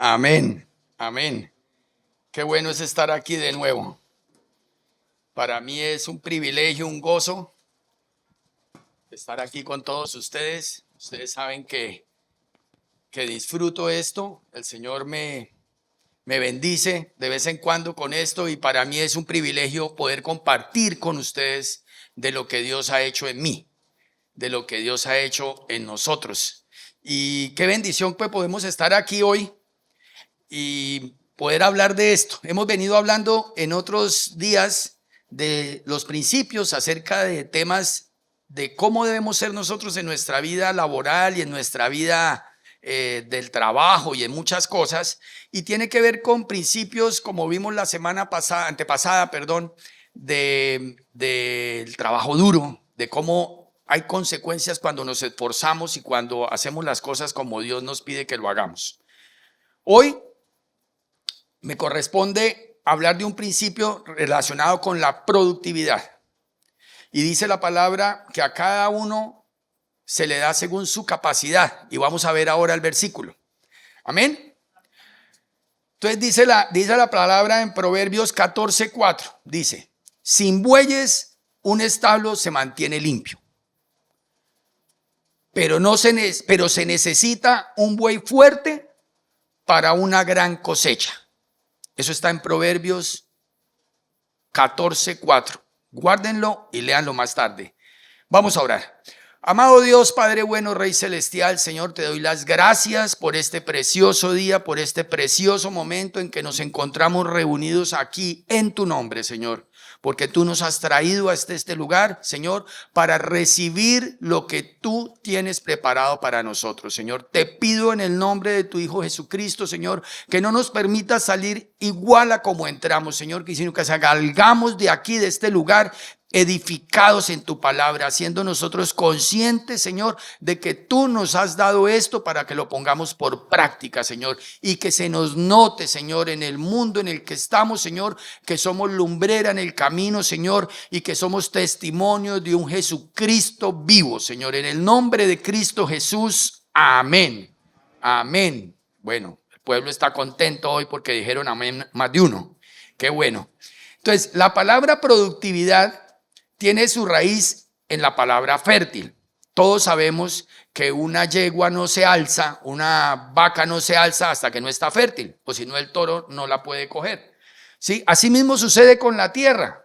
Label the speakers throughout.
Speaker 1: Amén, amén. Qué bueno es estar aquí de nuevo. Para mí es un privilegio, un gozo estar aquí con todos ustedes. Ustedes saben que disfruto esto. El Señor me bendice de vez en cuando con esto y para mí es un privilegio poder compartir con ustedes de lo que Dios ha hecho en mí, de lo que Dios ha hecho en nosotros. Y qué bendición pues podemos estar aquí hoy y poder hablar de esto. Hemos venido hablando en otros días de los principios acerca de temas de cómo debemos ser nosotros en nuestra vida laboral y en nuestra vida del trabajo y en muchas cosas, y tiene que ver con principios como vimos la semana pasada, antepasada, del trabajo duro, de cómo hay consecuencias cuando nos esforzamos y cuando hacemos las cosas como Dios nos pide que lo hagamos. Hoy me corresponde hablar de un principio relacionado con la productividad. Y dice la palabra que a cada uno se le da según su capacidad. Y vamos a ver ahora el versículo. Amén. Entonces dice la palabra en Proverbios 14:4. Dice, sin bueyes un establo se mantiene limpio. Pero se necesita un buey fuerte para una gran cosecha. Eso está en Proverbios 14:4. Guárdenlo y léanlo más tarde. Vamos a orar. Amado Dios, Padre bueno, Rey celestial, Señor, te doy las gracias por este precioso día, por este precioso momento en que nos encontramos reunidos aquí en tu nombre, Señor. Porque tú nos has traído hasta este lugar, Señor, para recibir lo que tú tienes preparado para nosotros, Señor. Te pido en el nombre de tu Hijo Jesucristo, Señor, que no nos permitas salir igual a como entramos, Señor, sino que salgamos de aquí, de este lugar, edificados en tu palabra, siendo nosotros conscientes, Señor, de que tú nos has dado esto para que lo pongamos por práctica, Señor, y que se nos note, Señor, en el mundo en el que estamos, Señor, que somos lumbrera en el camino, Señor, y que somos testimonio de un Jesucristo vivo, Señor, en el nombre de Cristo Jesús, amén, amén. Bueno, el pueblo está contento hoy porque dijeron amén más de uno, qué bueno. Entonces, la palabra productividad tiene su raíz en la palabra fértil. Todos sabemos que una yegua no se alza, una vaca no se alza hasta que no está fértil, o si no el toro no la puede coger. ¿Sí? Así mismo sucede con la tierra.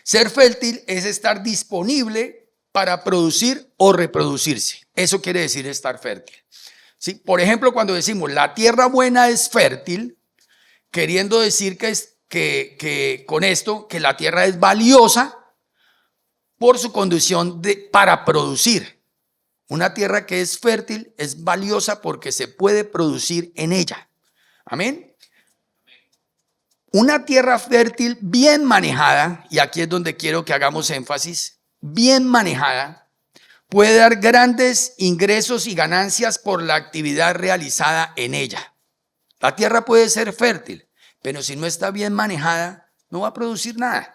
Speaker 1: Ser fértil es estar disponible para producir o reproducirse. Eso quiere decir estar fértil. ¿Sí? Por ejemplo, cuando decimos la tierra buena es fértil, queriendo decir que con esto que la tierra es valiosa por su condición para producir. Una tierra que es fértil es valiosa porque se puede producir en ella. Amén. Una tierra fértil bien manejada, y aquí es donde quiero que hagamos énfasis, bien manejada, puede dar grandes ingresos y ganancias por la actividad realizada en ella. La tierra puede ser fértil, pero si no está bien manejada, no va a producir nada.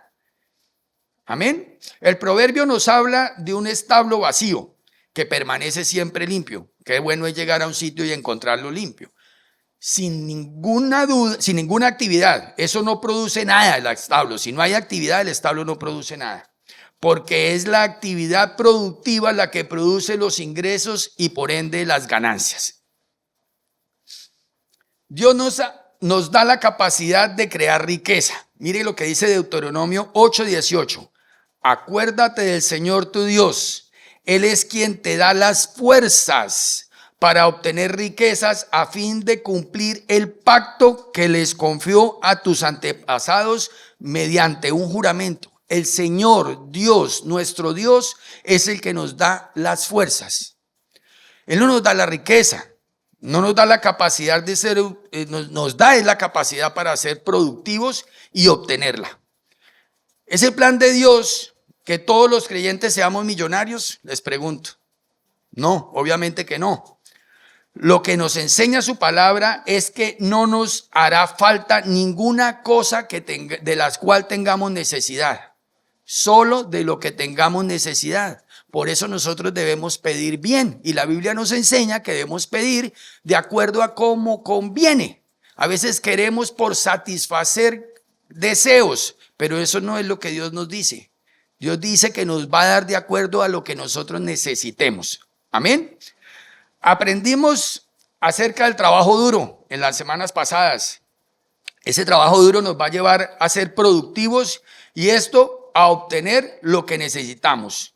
Speaker 1: Amén. El proverbio nos habla de un establo vacío que permanece siempre limpio. Qué bueno es llegar a un sitio y encontrarlo limpio. Sin ninguna duda, sin ninguna actividad. Eso no produce nada el establo. Si no hay actividad, el establo no produce nada. Porque es la actividad productiva la que produce los ingresos y por ende las ganancias. Dios nos da la capacidad de crear riqueza. Mire lo que dice Deuteronomio 8:18. Acuérdate del Señor tu Dios. Él es quien te da las fuerzas para obtener riquezas a fin de cumplir el pacto que les confió a tus antepasados mediante un juramento. El Señor Dios, nuestro Dios, es el que nos da las fuerzas. Él no nos da la riqueza, no nos da la capacidad de ser, nos da la capacidad para ser productivos y obtenerla. ¿Es el plan de Dios que todos los creyentes seamos millonarios? Les pregunto. No, obviamente que no. Lo que nos enseña su palabra es que no nos hará falta ninguna cosa de la cual tengamos necesidad. Solo de lo que tengamos necesidad. Por eso nosotros debemos pedir bien. Y la Biblia nos enseña que debemos pedir de acuerdo a cómo conviene. A veces queremos por satisfacer deseos, pero eso no es lo que Dios nos dice. Dios dice que nos va a dar de acuerdo a lo que nosotros necesitemos. Amén. Aprendimos acerca del trabajo duro en las semanas pasadas. Ese trabajo duro nos va a llevar a ser productivos y esto a obtener lo que necesitamos.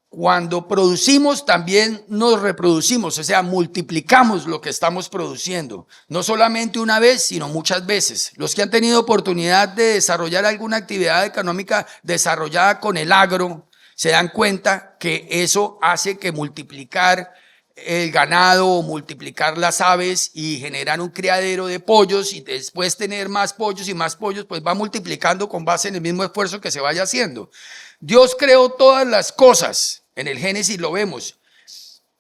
Speaker 1: Cuando producimos también nos reproducimos, o sea, multiplicamos lo que estamos produciendo. No solamente una vez, sino muchas veces. Los que han tenido oportunidad de desarrollar alguna actividad económica desarrollada con el agro, se dan cuenta que eso hace que multiplicar el ganado o multiplicar las aves y generar un criadero de pollos y después tener más pollos y más pollos, pues va multiplicando con base en el mismo esfuerzo que se vaya haciendo. Dios creó todas las cosas, en el Génesis lo vemos,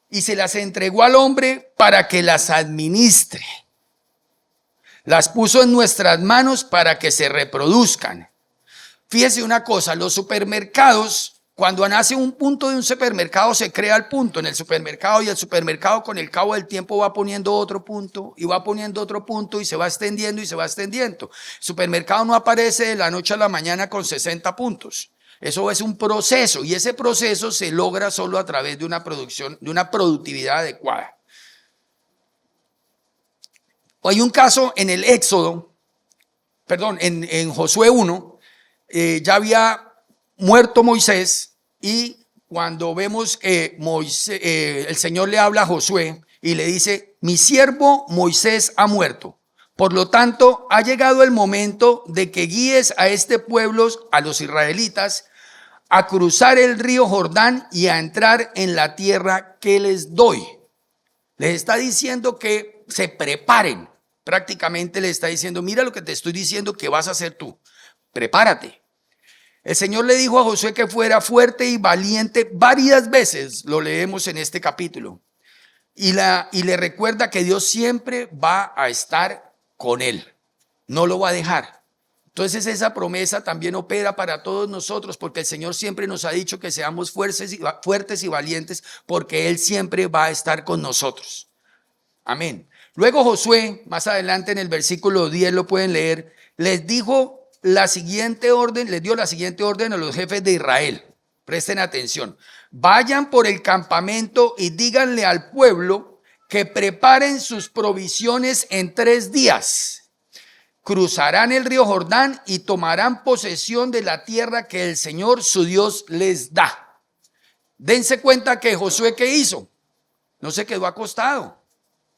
Speaker 1: y se las entregó al hombre para que las administre. Las puso en nuestras manos para que se reproduzcan. Fíjese una cosa, los supermercados, cuando nace un punto de un supermercado, se crea el punto en el supermercado y el supermercado con el cabo del tiempo va poniendo otro punto y va poniendo otro punto y se va extendiendo y se va extendiendo. El supermercado no aparece de la noche a la mañana con 60 puntos. Eso es un proceso y ese proceso se logra solo a través de una producción, de una productividad adecuada. Hay un caso en el Éxodo, en Josué 1, ya había muerto Moisés y cuando vemos que el Señor le habla a Josué y le dice, mi siervo Moisés ha muerto. Por lo tanto, ha llegado el momento de que guíes a este pueblo, a los israelitas, a cruzar el río Jordán y a entrar en la tierra que les doy. Les está diciendo que se preparen. Prácticamente les está diciendo, mira lo que te estoy diciendo que vas a hacer tú. Prepárate. El Señor le dijo a Josué que fuera fuerte y valiente varias veces, lo leemos en este capítulo. Y le recuerda que Dios siempre va a estar con él, no lo va a dejar. Entonces esa promesa también opera para todos nosotros porque el Señor siempre nos ha dicho que seamos fuertes y valientes porque Él siempre va a estar con nosotros. Amén. Luego Josué, más adelante en el versículo 10 lo pueden leer, les dio la siguiente orden a los jefes de Israel. Presten atención. Vayan por el campamento y díganle al pueblo que preparen sus provisiones en 3 días. Cruzarán el río Jordán y tomarán posesión de la tierra que el Señor su Dios les da. Dense cuenta que Josué, ¿qué hizo? No se quedó acostado.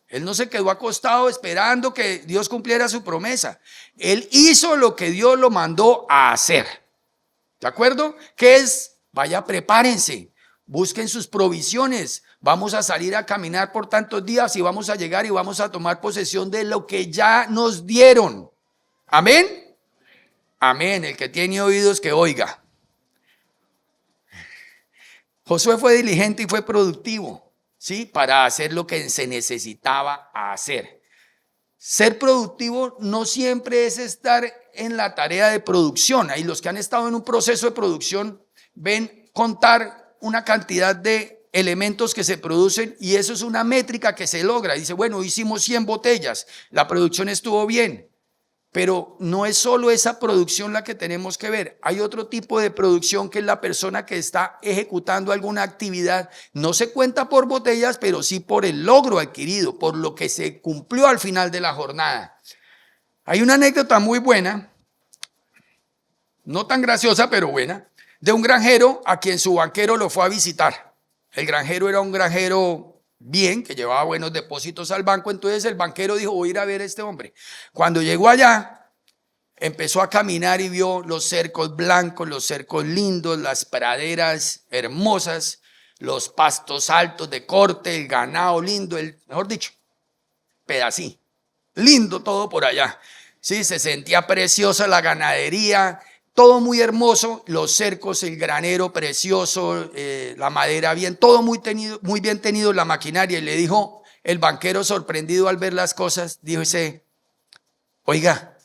Speaker 1: Él no se quedó acostado esperando que Dios cumpliera su promesa. Él hizo lo que Dios lo mandó a hacer. ¿De acuerdo? ¿Qué es? Vaya, prepárense, busquen sus provisiones. Vamos a salir a caminar por tantos días y vamos a llegar y vamos a tomar posesión de lo que ya nos dieron. ¿Amén? Amén. El que tiene oídos que oiga. Josué fue diligente y fue productivo, ¿sí? Para hacer lo que se necesitaba hacer. Ser productivo no siempre es estar en la tarea de producción. Ahí los que han estado en un proceso de producción ven contar una cantidad de elementos que se producen y eso es una métrica que se logra. Dice, bueno, hicimos 100 botellas, la producción estuvo bien. Pero no es solo esa producción la que tenemos que ver. Hay otro tipo de producción que es la persona que está ejecutando alguna actividad. No se cuenta por botellas, pero sí por el logro adquirido, por lo que se cumplió al final de la jornada. Hay una anécdota muy buena, no tan graciosa, pero buena, de un granjero a quien su banquero lo fue a visitar. El granjero era un granjero bien, que llevaba buenos depósitos al banco, entonces el banquero dijo, voy a ir a ver a este hombre. Cuando llegó allá, empezó a caminar y vio los cercos blancos, los cercos lindos, las praderas hermosas, los pastos altos de corte, el ganado lindo, mejor dicho, pedacito, lindo todo por allá. Sí, se sentía preciosa la ganadería, todo muy hermoso, los cercos, el granero precioso, la madera bien, todo muy bien tenido, la maquinaria. Y le dijo el banquero, sorprendido al ver las cosas, dice, oiga,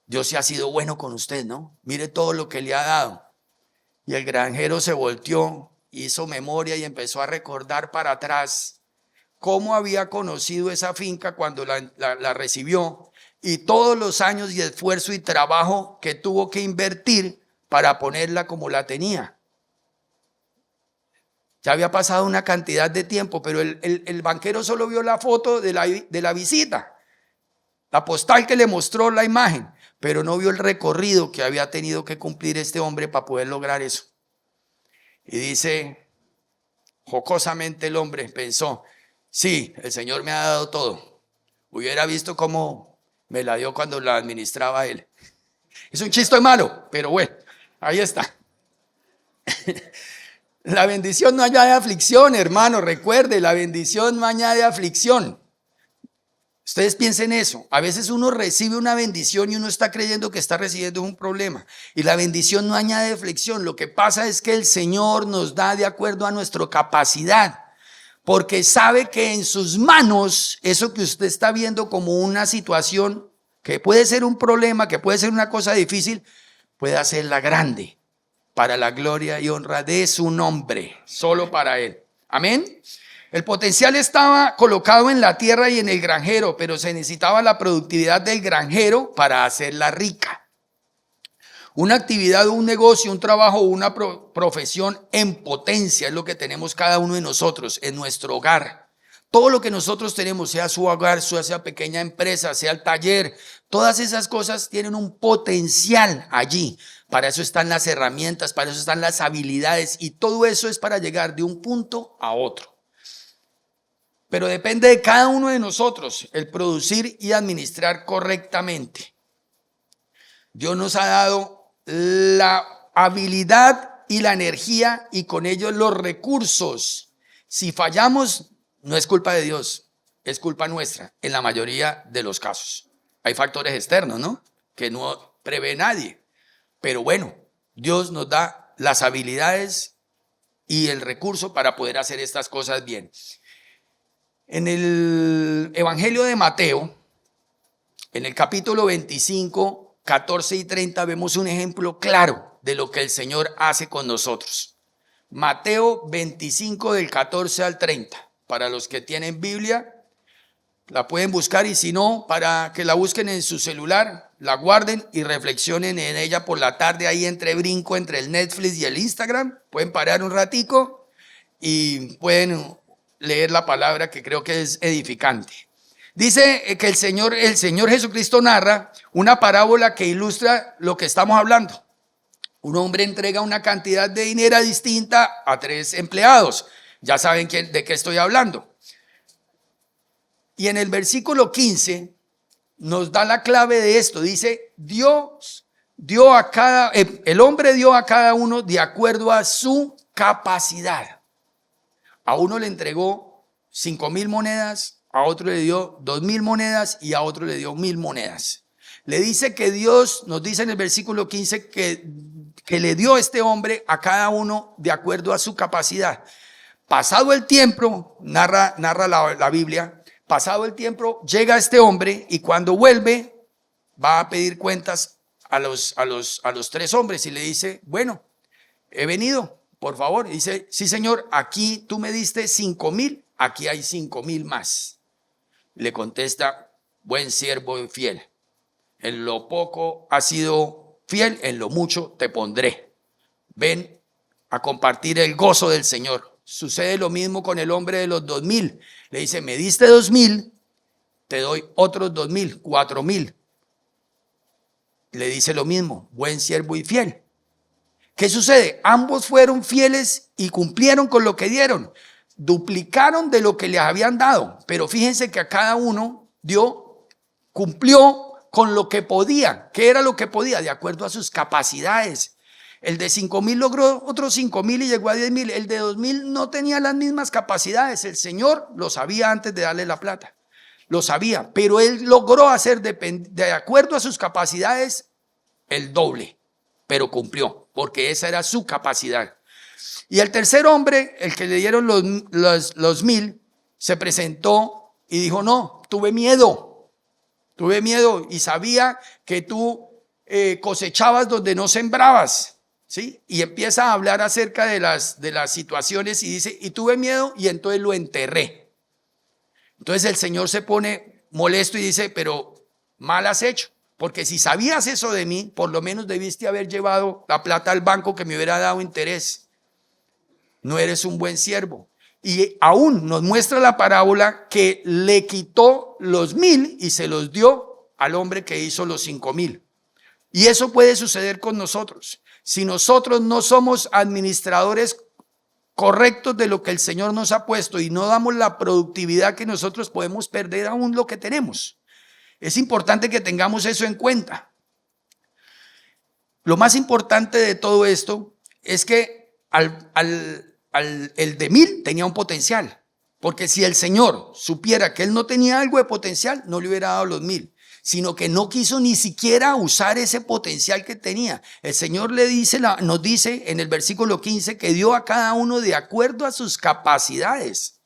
Speaker 1: Dios sí ha sido bueno con usted, ¿no? Mire todo lo que le ha dado. Y el granjero se volteó, hizo memoria y empezó a recordar para atrás cómo había conocido esa finca cuando la recibió y todos los años y esfuerzo y trabajo que tuvo que invertir para ponerla como la tenía. Ya había pasado una cantidad de tiempo, pero el banquero solo vio la foto de la visita, la postal que le mostró la imagen, pero no vio el recorrido que había tenido que cumplir este hombre para poder lograr eso. Y dice, jocosamente el hombre pensó, sí, el Señor me ha dado todo. Hubiera visto cómo me la dio cuando la administraba él. Es un chiste malo, pero bueno, ahí está. La bendición no añade aflicción, hermano, recuerde, la bendición no añade aflicción. Ustedes piensen eso, a veces uno recibe una bendición y uno está creyendo que está recibiendo un problema. Y la bendición no añade aflicción, lo que pasa es que el Señor nos da de acuerdo a nuestra capacidad. Porque sabe que en sus manos, eso que usted está viendo como una situación que puede ser un problema, que puede ser una cosa difícil, puede hacerla grande para la gloria y honra de su nombre, solo para Él. Amén. El potencial estaba colocado en la tierra y en el granjero, pero se necesitaba la productividad del granjero para hacerla rica. Una actividad, un negocio, un trabajo, una profesión en potencia es lo que tenemos cada uno de nosotros en nuestro hogar. Todo lo que nosotros tenemos, sea su hogar, sea pequeña empresa, sea el taller, todas esas cosas tienen un potencial allí. Para eso están las herramientas, para eso están las habilidades y todo eso es para llegar de un punto a otro. Pero depende de cada uno de nosotros el producir y administrar correctamente. Dios nos ha dado la habilidad y la energía y con ello los recursos. Si fallamos, no es culpa de Dios, es culpa nuestra en la mayoría de los casos. Hay factores externos, ¿no? Que no prevé nadie. Pero bueno, Dios nos da las habilidades y el recurso para poder hacer estas cosas bien. En el Evangelio de Mateo, en el capítulo 25, 14 y 30, vemos un ejemplo claro de lo que el Señor hace con nosotros. Mateo 25, del 14 al 30. Para los que tienen Biblia, la pueden buscar y si no, para que la busquen en su celular, la guarden y reflexionen en ella por la tarde ahí entre brinco, entre el Netflix y el Instagram. Pueden parar un ratico y pueden leer la palabra que creo que es edificante. Dice que el Señor Jesucristo narra una parábola que ilustra lo que estamos hablando. Un hombre entrega una cantidad de dinero distinta a 3 empleados. Ya saben de qué estoy hablando. Y en el versículo 15 nos da la clave de esto. Dice, el hombre dio a cada uno de acuerdo a su capacidad. A uno le entregó 5,000 monedas, a otro le dio 2,000 monedas y a otro le dio 1,000 monedas. Le dice que Dios, nos dice en el versículo 15, que le dio a este hombre a cada uno de acuerdo a su capacidad. Pasado el tiempo, narra la Biblia, pasado el tiempo llega este hombre y cuando vuelve va a pedir cuentas a los 3 hombres y le dice, bueno, he venido. Por favor, dice, sí señor, aquí tú me diste 5,000, aquí hay 5,000 más. Le contesta, buen siervo y fiel. En lo poco has sido fiel, en lo mucho te pondré. Ven a compartir el gozo del Señor. Sucede lo mismo con el hombre de los 2,000. Le dice, me diste 2,000, te doy otros 2,000, 4,000. Le dice lo mismo, buen siervo y fiel. ¿Qué sucede? Ambos fueron fieles y cumplieron con lo que dieron. Duplicaron de lo que les habían dado. Pero fíjense que a cada uno cumplió con lo que podía. ¿Qué era lo que podía? De acuerdo a sus capacidades. El de 5,000 logró otros 5,000 y llegó a 10,000. El de 2,000 no tenía las mismas capacidades. El Señor lo sabía antes de darle la plata. Lo sabía, pero él logró hacer de acuerdo a sus capacidades el doble. Pero cumplió, porque esa era su capacidad. Y el tercer hombre, el que le dieron los 1,000, se presentó y dijo, no, tuve miedo y sabía que tú cosechabas donde no sembrabas. ¿sí? Y empieza a hablar acerca de las situaciones y dice, y tuve miedo y entonces lo enterré. Entonces el Señor se pone molesto y dice, pero mal has hecho, porque si sabías eso de mí, por lo menos debiste haber llevado la plata al banco que me hubiera dado interés. No eres un buen siervo. Y aún nos muestra la parábola que le quitó los 1,000 y se los dio al hombre que hizo los 5,000. Y eso puede suceder con nosotros. Si nosotros no somos administradores correctos de lo que el Señor nos ha puesto y no damos la productividad que nosotros podemos perder aún lo que tenemos. Es importante que tengamos eso en cuenta. Lo más importante de todo esto es que el de 1,000 tenía un potencial. Porque si el Señor supiera que él no tenía algo de potencial, no le hubiera dado los 1,000. Sino que no quiso ni siquiera usar ese potencial que tenía. El Señor nos dice en el versículo 15 que dio a cada uno de acuerdo a sus capacidades.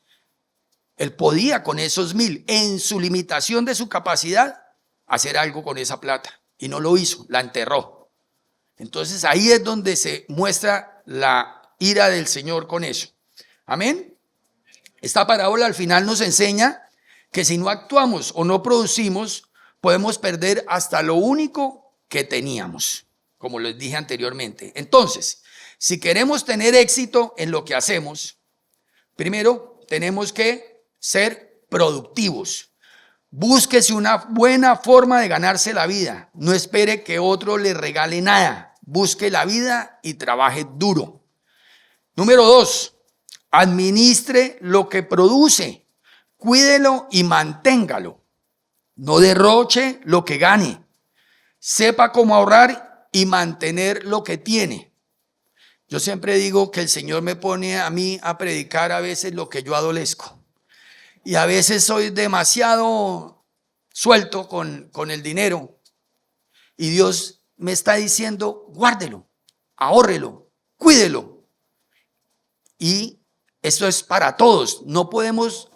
Speaker 1: Él podía con esos 1,000, en su limitación de su capacidad, hacer algo con esa plata. Y no lo hizo, la enterró. Entonces ahí es donde se muestra la ira del Señor con eso. Amén. Esta parábola al final nos enseña que si no actuamos o no producimos, podemos perder hasta lo único que teníamos, como les dije anteriormente. Entonces, si queremos tener éxito en lo que hacemos, primero tenemos que ser productivos. Búsquese una buena forma de ganarse la vida. No espere que otro le regale nada. Busque la vida y trabaje duro. Número 2, administre lo que produce. Cuídelo y manténgalo. No derroche lo que gane. Sepa cómo ahorrar y mantener lo que tiene. Yo siempre digo que el Señor me pone a mí a predicar a veces lo que yo adolezco. Y a veces soy demasiado suelto con el dinero. Y Dios me está diciendo, guárdelo, ahórrelo, cuídelo. Y esto es para todos. No podemos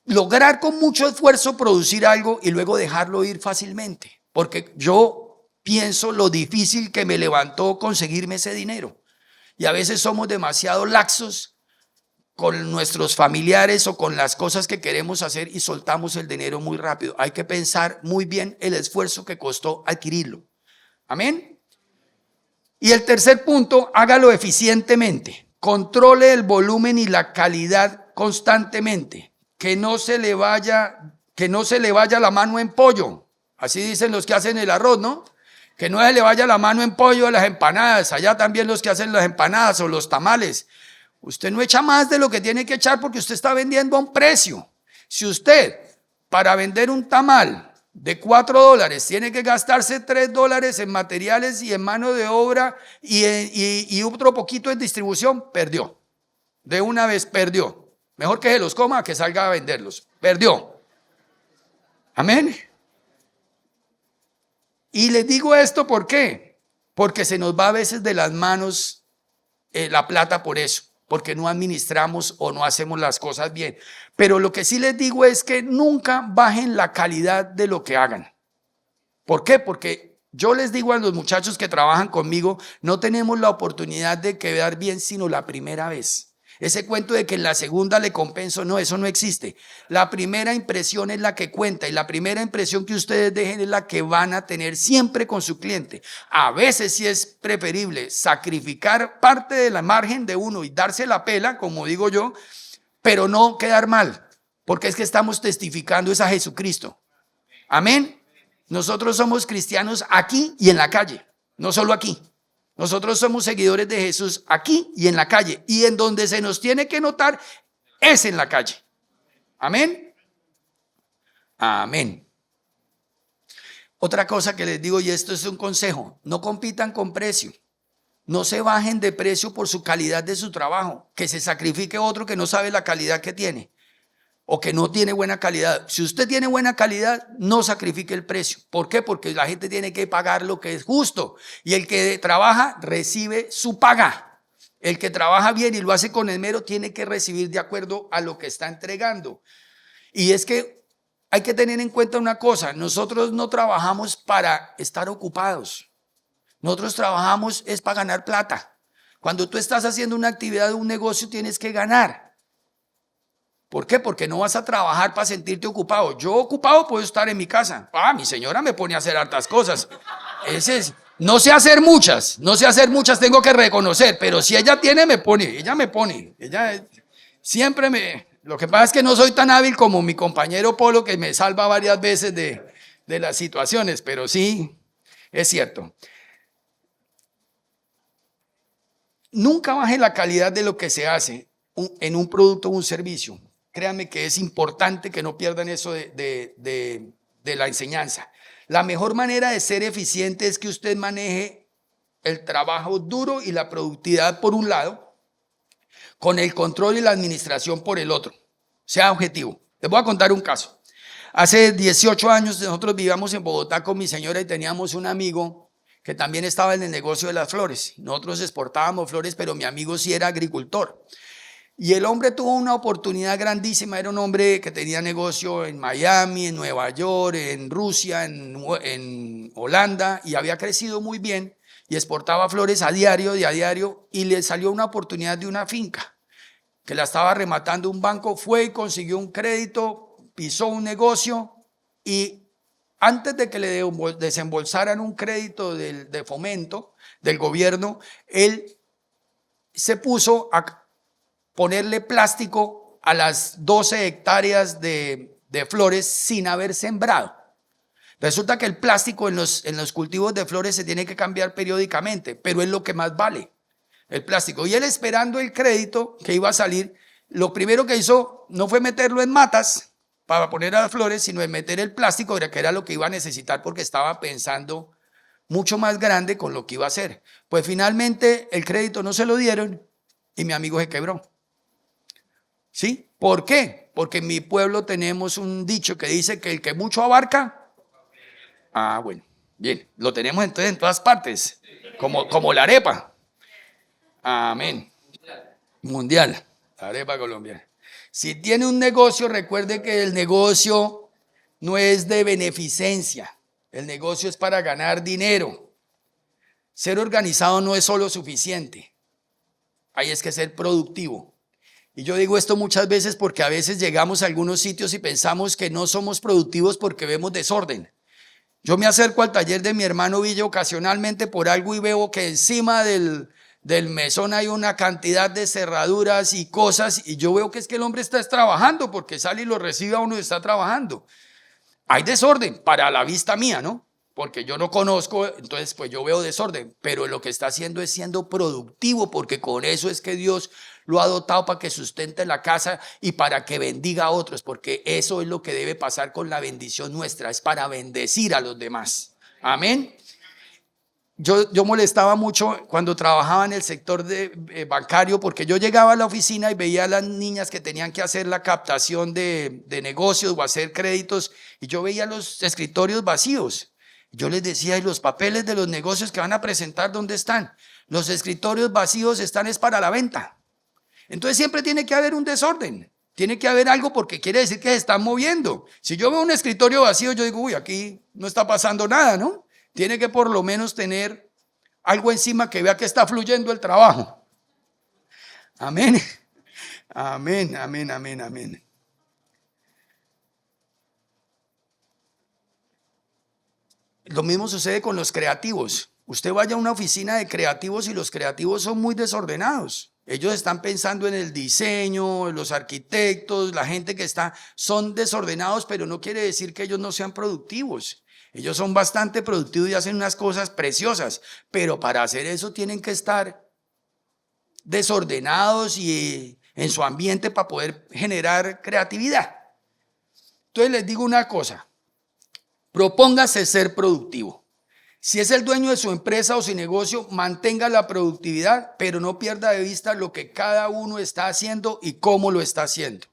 Speaker 1: lograr con mucho esfuerzo producir algo y luego dejarlo ir fácilmente. Porque yo pienso lo difícil que me levantó conseguirme ese dinero. Y a veces somos demasiado laxos con nuestros familiares o con las cosas que queremos hacer y soltamos el dinero muy rápido. Hay que pensar muy bien el esfuerzo que costó adquirirlo. Amén. Y el tercer punto, hágalo eficientemente. Controle el volumen y la calidad constantemente. Que no se le vaya la mano en pollo. Así dicen los que hacen el arroz, ¿no? Que no se le vaya la mano en pollo a las empanadas. Allá también los que hacen las empanadas o los tamales. Usted no echa más de lo que tiene que echar porque usted está vendiendo a un precio. Si usted, para vender un tamal de $4, tiene que gastarse $3 en materiales y en mano de obra y otro poquito en distribución, perdió. De una vez perdió. Mejor que se los coma que salga a venderlos. Perdió. Amén. Y les digo esto, ¿por qué? Porque se nos va a veces de las manos la plata por eso. Porque no administramos o no hacemos las cosas bien. Pero lo que sí les digo es que nunca bajen la calidad de lo que hagan. ¿Por qué? Porque yo les digo a los muchachos que trabajan conmigo, no tenemos la oportunidad de quedar bien sino la primera vez. Ese cuento de que en la segunda le compenso, no, eso no existe. La primera impresión es la que cuenta y la primera impresión que ustedes dejen es la que van a tener siempre con su cliente. A veces sí es preferible sacrificar parte de la margen de uno y darse la pela, como digo yo, pero no quedar mal, porque es que estamos testificando es a Jesucristo. Amén. Nosotros somos cristianos aquí y en la calle, no solo aquí. Nosotros somos seguidores de Jesús aquí y en la calle. Y en donde se nos tiene que notar es en la calle. Amén. Amén. Otra cosa que les digo, y esto es un consejo, no compitan con precio. No se bajen de precio por su calidad de su trabajo. Que se sacrifique otro que no sabe la calidad que tiene. O que no tiene buena calidad. Si usted tiene buena calidad, no sacrifique el precio. ¿Por qué? Porque la gente tiene que pagar lo que es justo. Y el que trabaja recibe su paga. El que trabaja bien y lo hace con esmero tiene que recibir de acuerdo a lo que está entregando. Y es que hay que tener en cuenta una cosa. Nosotros no trabajamos para estar ocupados. Nosotros trabajamos es para ganar plata. Cuando tú estás haciendo una actividad, un negocio, tienes que ganar. ¿Por qué? Porque no vas a trabajar para sentirte ocupado. Yo ocupado puedo estar en mi casa. Mi señora me pone a hacer hartas cosas. No sé hacer muchas, tengo que reconocer, pero si ella tiene, ella me pone. Ella siempre Lo que pasa es que no soy tan hábil como mi compañero Polo, que me salva varias veces de las situaciones, pero sí, es cierto. Nunca baje la calidad de lo que se hace en un producto o un servicio. Créanme que es importante que no pierdan eso de la enseñanza. La mejor manera de ser eficiente es que usted maneje el trabajo duro y la productividad por un lado, con el control y la administración por el otro. Sea objetivo. Les voy a contar un caso. Hace 18 años nosotros vivíamos en Bogotá con mi señora y teníamos un amigo que también estaba en el negocio de las flores. Nosotros exportábamos flores, pero mi amigo sí era agricultor. Y el hombre tuvo una oportunidad grandísima. Era un hombre que tenía negocio en Miami, en Nueva York, en Rusia, en Holanda, y había crecido muy bien y exportaba flores a diario, y le salió una oportunidad de una finca que la estaba rematando un banco. Fue y consiguió un crédito, pisó un negocio, y antes de que le desembolsaran un crédito de fomento del gobierno, él se puso a ponerle plástico a las 12 hectáreas de flores sin haber sembrado. Resulta que el plástico en los cultivos de flores se tiene que cambiar periódicamente, pero es lo que más vale, el plástico. Y él, esperando el crédito que iba a salir, lo primero que hizo no fue meterlo en matas para poner a las flores, sino en meter el plástico, que era lo que iba a necesitar, porque estaba pensando mucho más grande con lo que iba a hacer. Pues finalmente el crédito no se lo dieron y mi amigo se quebró. ¿Sí? ¿Por qué? Porque en mi pueblo tenemos un dicho que dice que el que mucho abarca. Bueno, bien, lo tenemos entonces en todas partes, como la arepa. Amén. Mundial, la arepa colombiana. Si tiene un negocio, recuerde que el negocio no es de beneficencia, el negocio es para ganar dinero. Ser organizado no es solo suficiente, hay es que ser productivo. Y yo digo esto muchas veces porque a veces llegamos a algunos sitios y pensamos que no somos productivos porque vemos desorden. Yo me acerco al taller de mi hermano Villa ocasionalmente por algo y veo que encima del mesón hay una cantidad de cerraduras y cosas, y yo veo que es que el hombre está trabajando, porque sale y lo recibe a uno y está trabajando. Hay desorden para la vista mía, ¿no? Porque yo no conozco, entonces pues yo veo desorden, pero lo que está haciendo es siendo productivo, porque con eso es que Dios lo ha dotado para que sustente la casa y para que bendiga a otros, porque eso es lo que debe pasar con la bendición nuestra, es para bendecir a los demás. Amén. Yo molestaba mucho cuando trabajaba en el sector bancario, porque yo llegaba a la oficina y veía a las niñas que tenían que hacer la captación de negocios o hacer créditos, y yo veía los escritorios vacíos. Yo les decía, ¿y los papeles de los negocios que van a presentar dónde están? Los escritorios vacíos están es para la venta. Entonces siempre tiene que haber un desorden, tiene que haber algo, porque quiere decir que se están moviendo. Si yo veo un escritorio vacío, yo digo, uy, aquí no está pasando nada, ¿no? Tiene que por lo menos tener algo encima que vea que está fluyendo el trabajo. Amén. Amén, amén, amén, amén. Lo mismo sucede con los creativos. Usted vaya a una oficina de creativos y los creativos son muy desordenados. Ellos están pensando en el diseño, los arquitectos, la gente que son desordenados, pero no quiere decir que ellos no sean productivos. Ellos son bastante productivos y hacen unas cosas preciosas, pero para hacer eso tienen que estar desordenados y en su ambiente para poder generar creatividad. Entonces les digo una cosa, propóngase ser productivo. Si es el dueño de su empresa o su negocio, mantenga la productividad, pero no pierda de vista lo que cada uno está haciendo y cómo lo está haciendo.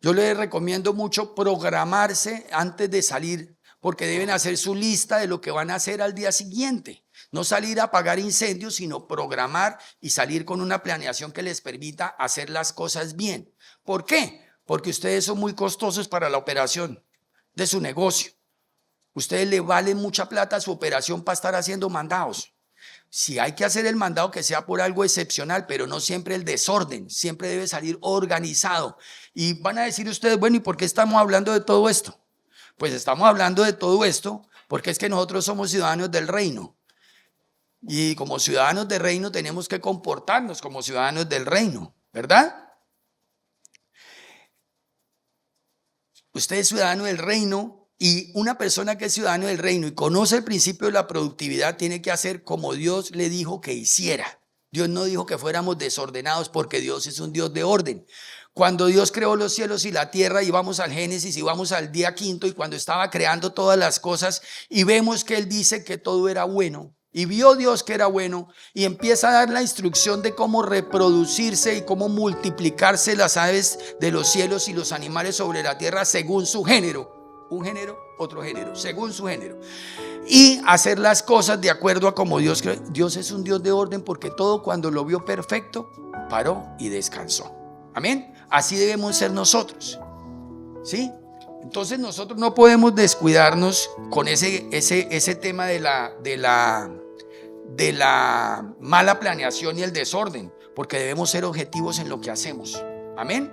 Speaker 1: Yo les recomiendo mucho programarse antes de salir, porque deben hacer su lista de lo que van a hacer al día siguiente. No salir a apagar incendios, sino programar y salir con una planeación que les permita hacer las cosas bien. ¿Por qué? Porque ustedes son muy costosos para la operación de su negocio. Ustedes le valen mucha plata a su operación para estar haciendo mandados. Si hay que hacer el mandado, que sea por algo excepcional, pero no siempre el desorden, siempre debe salir organizado. Y van a decir ustedes, bueno, ¿y por qué estamos hablando de todo esto? Pues estamos hablando de todo esto porque es que nosotros somos ciudadanos del reino. Y como ciudadanos del reino tenemos que comportarnos como ciudadanos del reino, ¿verdad? Usted es ciudadano del reino, y una persona que es ciudadano del reino y conoce el principio de la productividad tiene que hacer como Dios le dijo que hiciera. Dios no dijo que fuéramos desordenados, porque Dios es un Dios de orden. Cuando Dios creó los cielos y la tierra, y vamos al Génesis y vamos al día quinto, y cuando estaba creando todas las cosas, y vemos que Él dice que todo era bueno, y vio Dios que era bueno, y empieza a dar la instrucción de cómo reproducirse y cómo multiplicarse las aves de los cielos y los animales sobre la tierra según su género. Un género, otro género, según su género. Y hacer las cosas de acuerdo a como Dios cree. Dios es un Dios de orden, porque todo, cuando lo vio perfecto, paró y descansó. Amén. Así debemos ser nosotros, ¿sí? Entonces nosotros no podemos descuidarnos con ese tema de la mala planeación y el desorden, porque debemos ser objetivos en lo que hacemos. Amén.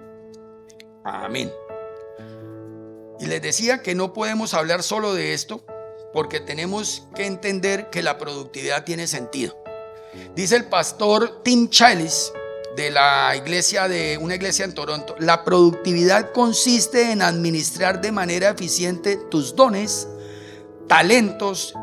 Speaker 1: Amén. Y les decía que no podemos hablar solo de esto, porque tenemos que entender que la productividad tiene sentido. Dice el pastor Tim Challis, de una iglesia en Toronto: la productividad consiste en administrar de manera eficiente tus dones, talentos,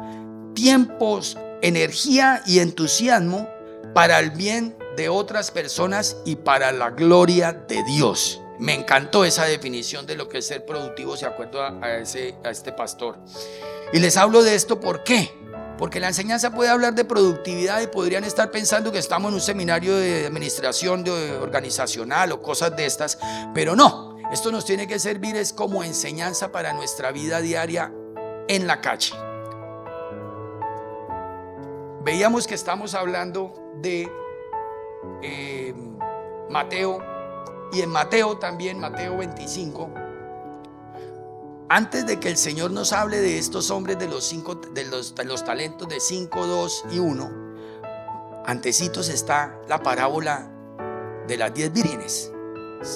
Speaker 1: tiempos, energía y entusiasmo para el bien de otras personas y para la gloria de Dios. Me encantó esa definición de lo que es ser productivo, de acuerdo a este pastor. Y les hablo de esto, ¿por qué? Porque la enseñanza puede hablar de productividad y podrían estar pensando que estamos en un seminario de administración organizacional o cosas de estas, pero no, esto nos tiene que servir es como enseñanza para nuestra vida diaria en la calle. Veíamos que estamos hablando de Mateo, y en Mateo también, Mateo 25, antes de que el Señor nos hable de estos hombres de los talentos de 5, 2 y 1, antecitos está la parábola de las 10 vírgenes.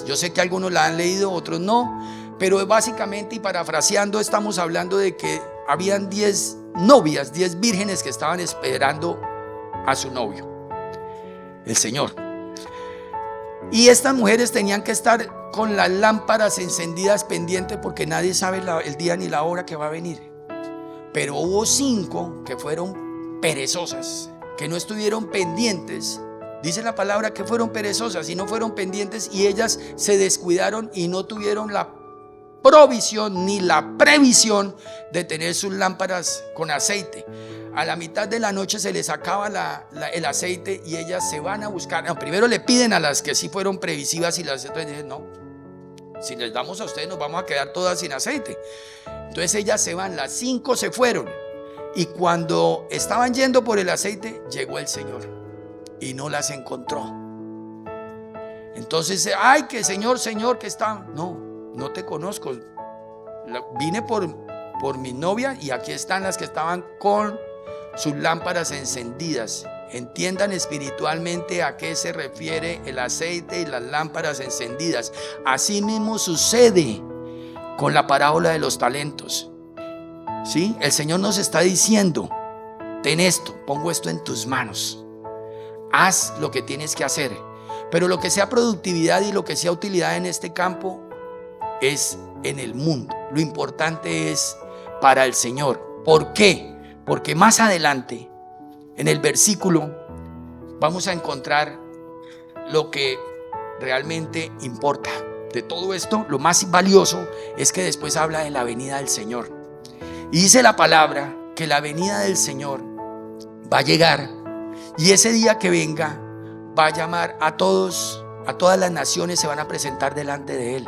Speaker 1: Yo sé que algunos la han leído, otros no, pero básicamente, y parafraseando, estamos hablando de que habían 10 novias, 10 vírgenes que estaban esperando a su novio, el Señor. Y estas mujeres tenían que estar con las lámparas encendidas pendientes, porque nadie sabe el día ni la hora que va a venir. Pero hubo 5 que fueron perezosas, que no estuvieron pendientes. Dice la palabra que fueron perezosas y no fueron pendientes, y ellas se descuidaron y no tuvieron la provisión ni la previsión de tener sus lámparas con aceite. A la mitad de la noche se les acaba el aceite, y ellas se van a buscar. No, primero le piden a las que sí fueron previsivas, y las otras dicen: no, si les damos a ustedes nos vamos a quedar todas sin aceite. Entonces ellas se van, las 5 se fueron, y cuando estaban yendo por el aceite, llegó el Señor y no las encontró. Entonces, ay, que Señor, que está. No te conozco. Vine por mi novia, y aquí están las que estaban con sus lámparas encendidas. Entiendan espiritualmente a qué se refiere el aceite y las lámparas encendidas. Así mismo sucede con la parábola de los talentos. ¿Sí? El Señor nos está diciendo: ten esto, pongo esto en tus manos, haz lo que tienes que hacer. Pero lo que sea productividad y lo que sea utilidad en este campo es en el mundo. Lo importante es para el Señor. ¿Por qué? Porque más adelante, en el versículo, vamos a encontrar lo que realmente importa. De todo esto, lo más valioso es que después habla de la venida del Señor. Y dice la palabra que la venida del Señor va a llegar, y ese día que venga va a llamar a todas las naciones, se van a presentar delante de Él.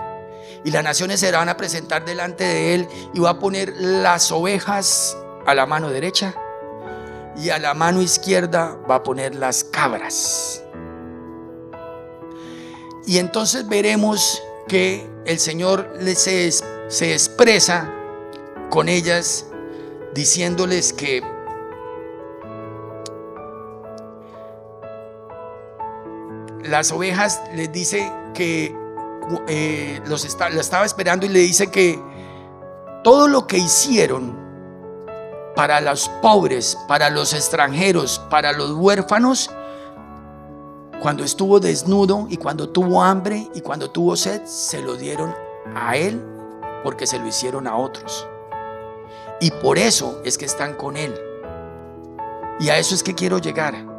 Speaker 1: Y las naciones se van a presentar delante de Él, y va a poner las ovejas a la mano derecha, y a la mano izquierda va a poner las cabras. Y entonces veremos que el Señor se expresa con ellas, diciéndoles que las ovejas les dice que la estaba esperando y le dice que todo lo que hicieron para los pobres, para los extranjeros, para los huérfanos, cuando estuvo desnudo y cuando tuvo hambre y cuando tuvo sed, se lo dieron a él porque se lo hicieron a otros. Y por eso es que están con él. Y a eso es que quiero llegar.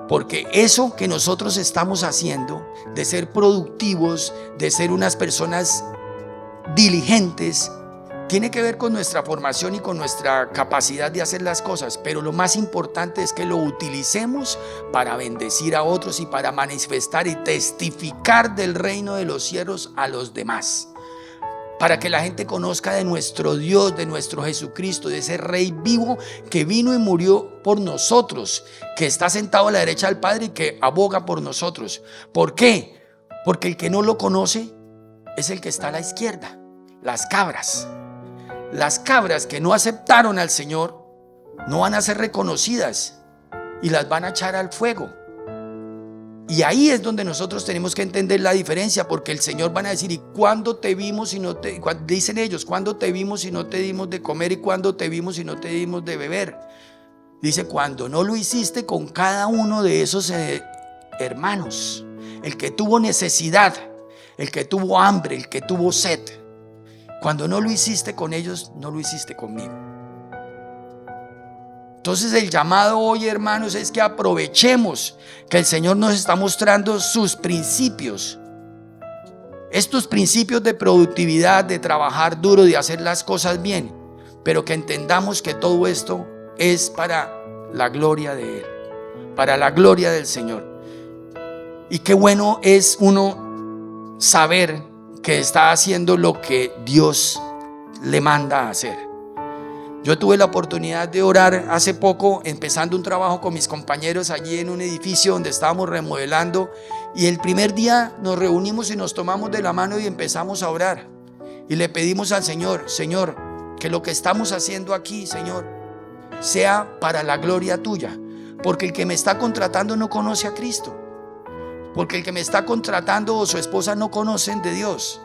Speaker 1: Porque eso que nosotros estamos haciendo, de ser productivos, de ser unas personas diligentes, tiene que ver con nuestra formación y con nuestra capacidad de hacer las cosas, pero lo más importante es que lo utilicemos para bendecir a otros y para manifestar y testificar del reino de los cielos a los demás, para que la gente conozca de nuestro Dios, de nuestro Jesucristo, de ese Rey vivo que vino y murió por nosotros, que está sentado a la derecha del Padre y que aboga por nosotros. ¿Por qué? Porque el que no lo conoce es el que está a la izquierda, las cabras. Las cabras que no aceptaron al Señor no van a ser reconocidas y las van a echar al fuego. Y ahí es donde nosotros tenemos que entender la diferencia, porque el Señor van a decir: ¿y cuándo te vimos y no te, dicen ellos, cuándo te vimos y no te dimos de comer, y cuándo te vimos y no te dimos de beber? Dice: cuando no lo hiciste con cada uno de esos hermanos, el que tuvo necesidad, el que tuvo hambre, el que tuvo sed. Cuando no lo hiciste con ellos, no lo hiciste conmigo. Entonces el llamado hoy, hermanos, es que aprovechemos que el Señor nos está mostrando sus principios. Estos principios de productividad, de trabajar duro, de hacer las cosas bien. Pero que entendamos que todo esto es para la gloria de Él, para la gloria del Señor. Y qué bueno es uno saber que está haciendo lo que Dios le manda a hacer. Yo tuve la oportunidad de orar hace poco, empezando un trabajo con mis compañeros allí en un edificio donde estábamos remodelando, y el primer día nos reunimos y nos tomamos de la mano y empezamos a orar y le pedimos al Señor: Señor, que lo que estamos haciendo aquí, Señor, sea para la gloria tuya, porque el que me está contratando no conoce a Cristo, porque el que me está contratando o su esposa no conocen de Dios,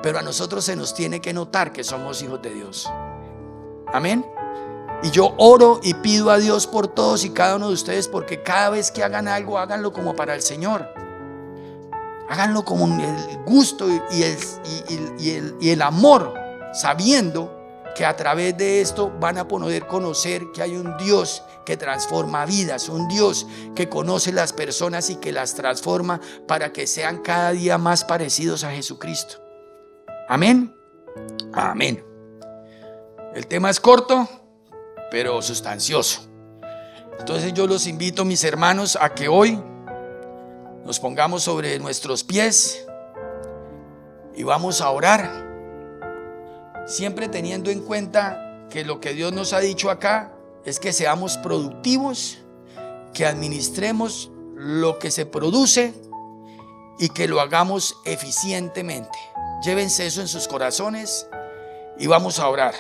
Speaker 1: pero a nosotros se nos tiene que notar que somos hijos de Dios. Amén. Y yo oro y pido a Dios por todos y cada uno de ustedes, porque cada vez que hagan algo, háganlo como para el Señor. Háganlo con el gusto y el amor, sabiendo que a través de esto van a poder conocer que hay un Dios que transforma vidas, un Dios que conoce las personas y que las transforma para que sean cada día más parecidos a Jesucristo. Amén. Amén. El tema es corto, pero sustancioso. Entonces yo los invito, mis hermanos, a que hoy nos pongamos sobre nuestros pies y vamos a orar, siempre teniendo en cuenta que lo que Dios nos ha dicho acá es que seamos productivos, que administremos lo que se produce y que lo hagamos eficientemente. Llévense eso en sus corazones y vamos a orar.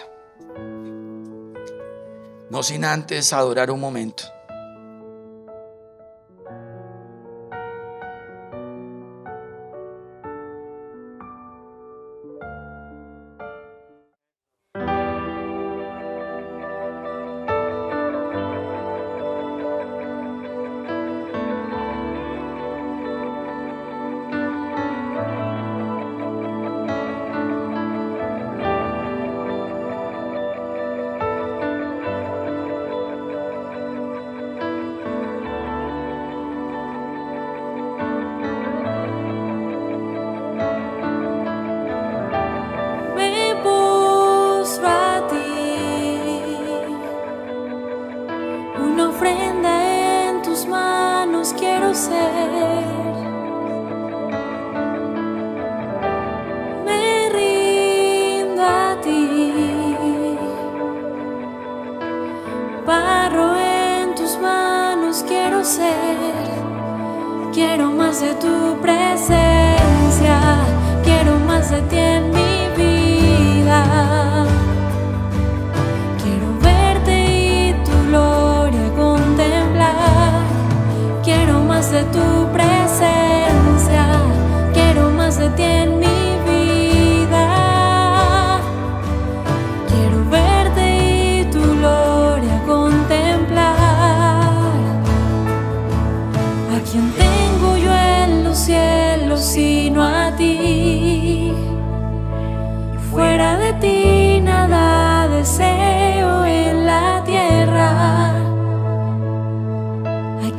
Speaker 1: No sin antes adorar un momento.
Speaker 2: Me rindo a ti, barro en tus manos quiero ser, quiero más de tu presencia, quiero más de ti en mi vida, quiero verte y tu gloria contemplar, quiero más de tu presencia.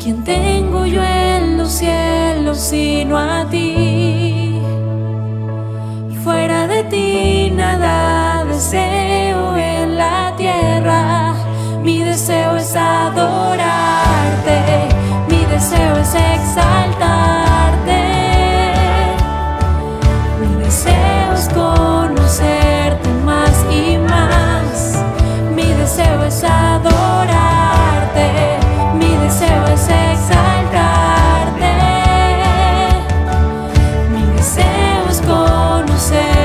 Speaker 2: ¿Quién tengo yo en los cielos sino a ti? Fuera de ti nada deseo en la tierra. Mi deseo es adorarte, mi deseo es exaltarte. Mi deseo es conocerte más y más. Mi deseo es adorarte, mi deseo es exaltarte. Mi deseo es conocer.